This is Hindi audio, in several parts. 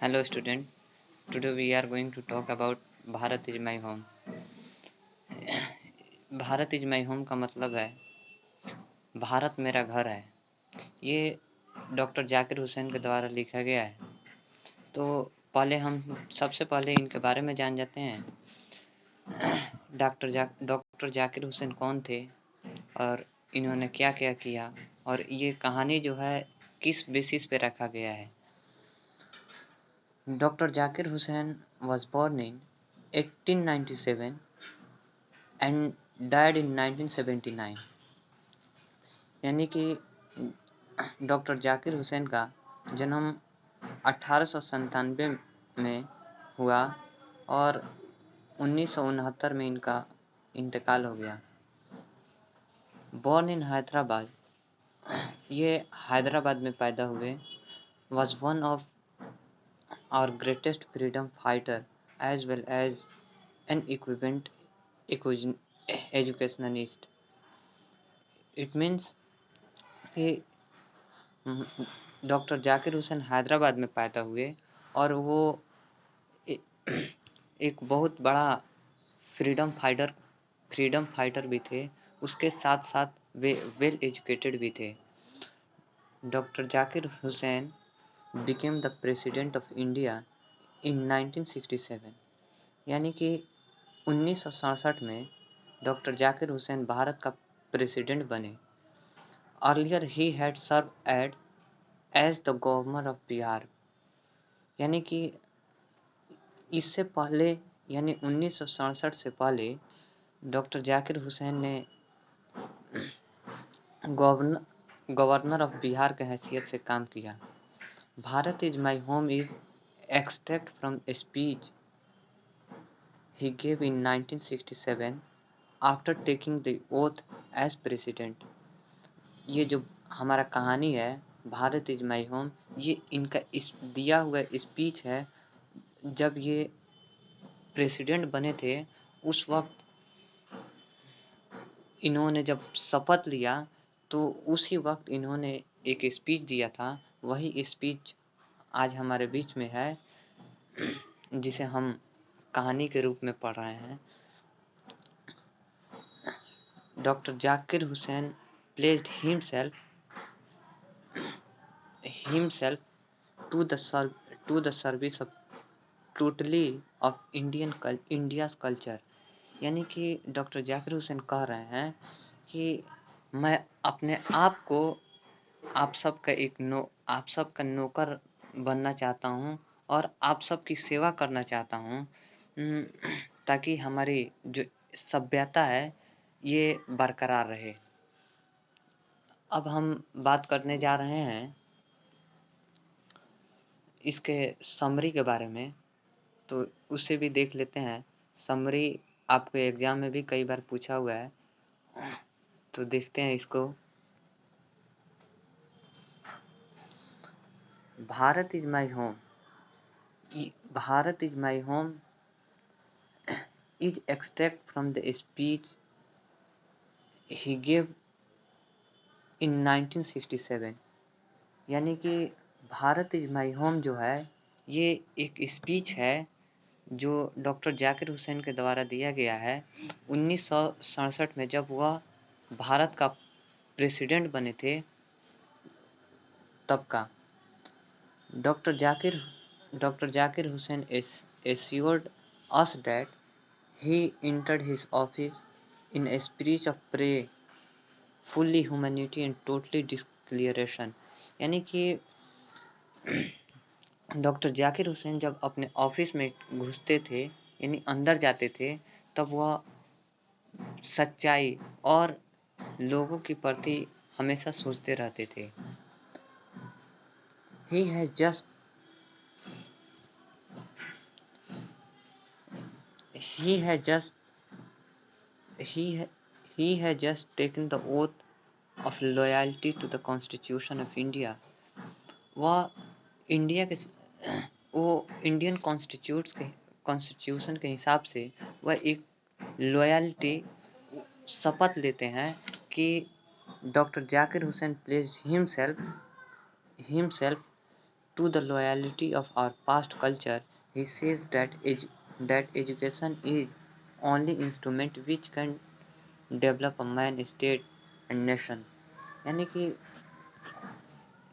Hello student, today we are going to talk about Bharat is my home. Bharat is my home का मतलब है भारत मेरा घर है। ये डॉक्टर जाकिर हुसैन के द्वारा लिखा गया है। तो पहले हम सबसे पहले इनके बारे में जान जाते हैं। डॉक्टर जाकिर हुसैन कौन थे और इन्होंने क्या क्या किया और ये कहानी जो है किस बेसिस पे रखा गया है। Dr. Zakir Hussain was born in 1897 and died in 1979। यानी कि डॉक्टर जाकिर हुसैन का जन्म 1897 में हुआ और 1969 में इनका इंतकाल हो गया। बॉर्न इन हैदराबाद, ये हैदराबाद में पैदा हुए। was one of our greatest freedom fighter as well as an equivalent educationalist। It means कि डॉक्टर जाकिर हुसैन हैदराबाद में पैदा हुए और वो एक बहुत बड़ा फ्रीडम फाइटर भी थे। उसके साथ साथ वे वेल एजुकेटेड भी थे। Doctor Zakir Hussain became the president of India in 1967। यानी कि 1967 में डॉक्टर जाकिर हुसैन भारत का प्रेसिडेंट बने। Earlier he had serve as the governor of Bihar. यानी कि इससे पहले यानी 1967 से पहले डॉक्टर जाकिर हुसैन ने गवर्नर ऑफ बिहार के हैसियत से काम किया। Bharat is my home is extract from a speech he gave in 1967 after taking the oath as president. ये जो हमारा कहानी है भारत इज माई होम, ये इनका इस दिया हुआ स्पीच है। जब ये प्रेसिडेंट बने थे उस वक्त इन्होंने जब शपथ लिया तो उसी वक्त इन्होंने एक स्पीच दिया था। वही स्पीच आज हमारे बीच में है जिसे हम कहानी के रूप में पढ़ रहे हैं। Doctor Zakir Hussain placed himself to the service of totally of India's culture। यानी कि डॉक्टर जाकिर हुसैन कह रहे हैं कि मैं अपने आप को आप सबका नौकर बनना चाहता हूँ और आप सबकी सेवा करना चाहता हूँ, ताकि हमारी जो सभ्यता है ये बरकरार रहे। अब हम बात करने जा रहे हैं इसके समरी के बारे में, तो उसे भी देख लेते हैं। समरी आपको एग्जाम में भी कई बार पूछा हुआ है, तो देखते हैं इसको। Bharat is my home, Bharat is my home is extract from the speech he gave in 1967। यानी कि भारत इज माई होम जो है ये एक स्पीच है जो डॉक्टर जाकिर हुसैन के द्वारा दिया गया है 1967 में, जब वह भारत का प्रेसिडेंट बने थे तब का। Doctor Zakir Hussain assured us that he entered his office in a spirit of prayer, fully humanity and totally declaration। यानी कि डॉक्टर जाकिर हुसैन जब अपने ऑफिस में घुसते थे यानी अंदर जाते थे, तब वह सच्चाई और लोगों के प्रति हमेशा सोचते रहते थे। He has just he had just he he had just taken the oath of loyalty to the Constitution of India। वह इंडिया के वो इंडियन कॉन्स्टिट्यूशन के हिसाब से वह एक लॉयल्टी शपथ लेते हैं कि doctor Zakir Hussain placed himself to the loyalty of our past culture. He says that education is only instrument which can develop a man, state and nation. यानी कि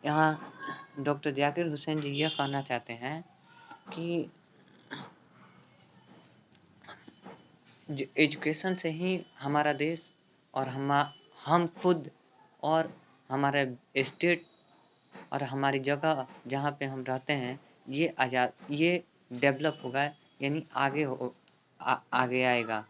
यहाँ डॉक्टर जाकिर हुसैन जी यह कहना चाहते हैं कि एजुकेशन से ही हमारा देश और हम खुद और हमारा स्टेट और हमारी जगह जहाँ पे हम रहते हैं ये डेवलप होगा, यानी आगे आएगा।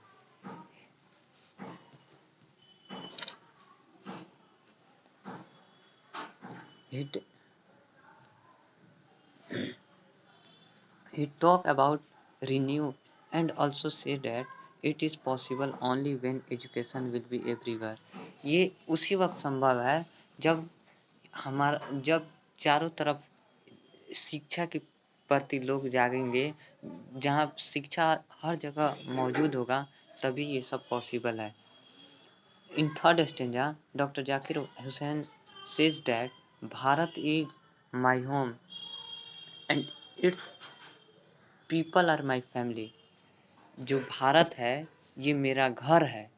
He talked about renew and also said that it is possible only when education will be everywhere. ये उसी वक्त संभव है जब चारों तरफ शिक्षा के प्रति लोग जागेंगे, जहाँ शिक्षा हर जगह मौजूद होगा तभी ये सब पॉसिबल है। In third stanza, Dr. Zakir Hussain says that Bharat is my home and its people are my family. जो भारत है ये मेरा घर है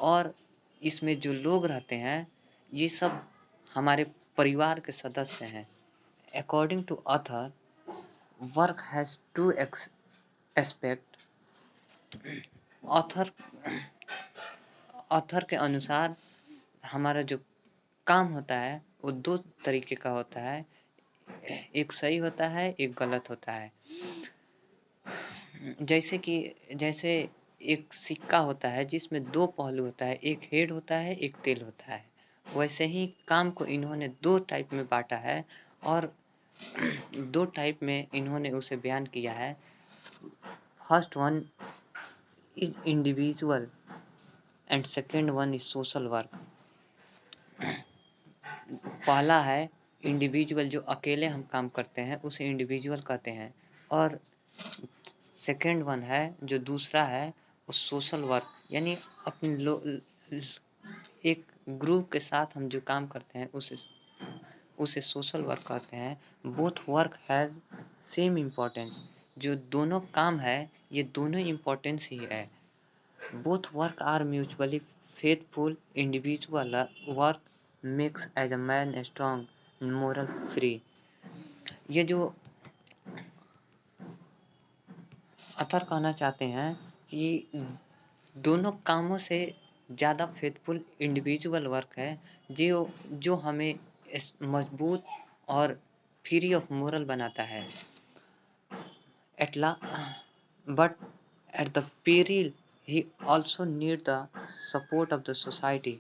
और इसमें जो लोग रहते हैं ये सब हमारे परिवार के सदस्य हैं। According to author, work has two aspect. Author के अनुसार हमारा जो काम होता है वो दो तरीके का होता है, एक सही होता है, एक गलत होता है। जैसे एक सिक्का होता है जिसमें दो पहलू होता है, एक हेड होता है, एक टेल होता है। वैसे ही काम को इन्होंने दो टाइप में बांटा है और दो टाइप में इन्होंने उसे बयान किया है। First one is individual and second one is social work. पहला है इंडिविजुअल, जो अकेले हम काम करते हैं उसे इंडिविजुअल कहते हैं, और सेकेंड वन है जो दूसरा है वो सोशल वर्क, यानी अपने एक ग्रुप के साथ हम जो काम करते हैं उसे सोशल वर्क कहते हैं। Both work has same importance. जो दोनों काम है ये दोनों इम्पोर्टेंस ही है। Both work are mutually faithful. Individual work makes as a man strong moral free. ये जो अथर कहना चाहते हैं कि दोनों कामों से ज़्यादा फेथफुल इंडिविजुअल वर्क है जो हमें मजबूत और फ्री ऑफ मोरल बनाता है। But at the peril he also need the support of the society.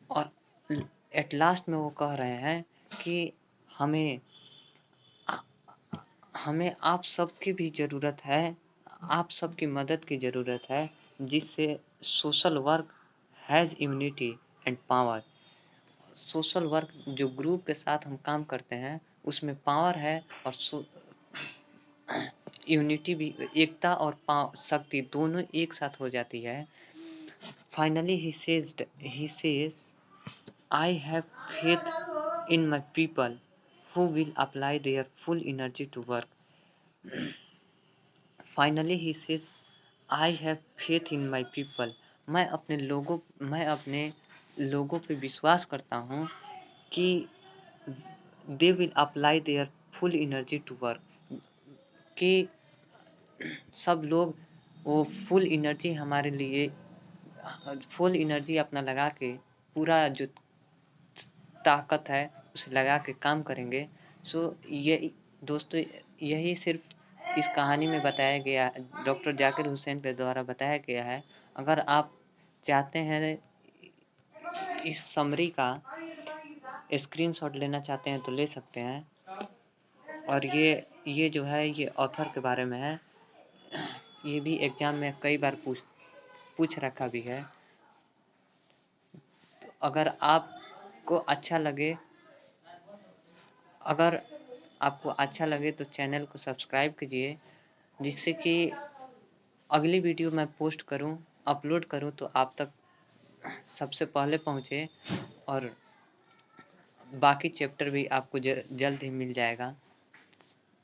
और एट लास्ट में वो कह रहे हैं कि हमें आप सबकी भी ज़रूरत है, आप सबकी मदद की ज़रूरत है, जिससे social work has unity and power. Social work जो ग्रुप के साथ हम काम करते हैं उसमें पावर है और यूनिटी भी, एकता और शक्ति दोनों एक साथ हो जाती है। Finally he says I have faith in my people who will apply their full energy to work. Finally he says, I have faith in my people. मैं अपने लोगों पे विश्वास करता हूँ कि they will apply their full energy to work, कि सब लोग वो फुल एनर्जी हमारे लिए फुल एनर्जी अपना लगा के पूरा जो ताकत है उसे लगा के काम करेंगे। सो ये दोस्तों यही सिर्फ इस कहानी में बताया गया, डॉक्टर जाकिर हुसैन के द्वारा बताया गया है। अगर आप चाहते हैं इस समरी का स्क्रीनशॉट लेना चाहते हैं तो ले सकते हैं। और ये जो है ये ऑथर के बारे में है, ये भी एग्जाम में कई बार पूछ रखा भी है। तो अगर आपको अच्छा लगे तो चैनल को सब्सक्राइब कीजिए, जिससे कि अगली वीडियो मैं अपलोड करूं तो आप तक सबसे पहले पहुंचे। और बाकी चैप्टर भी आपको जल्द ही मिल जाएगा।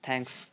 थैंक्स।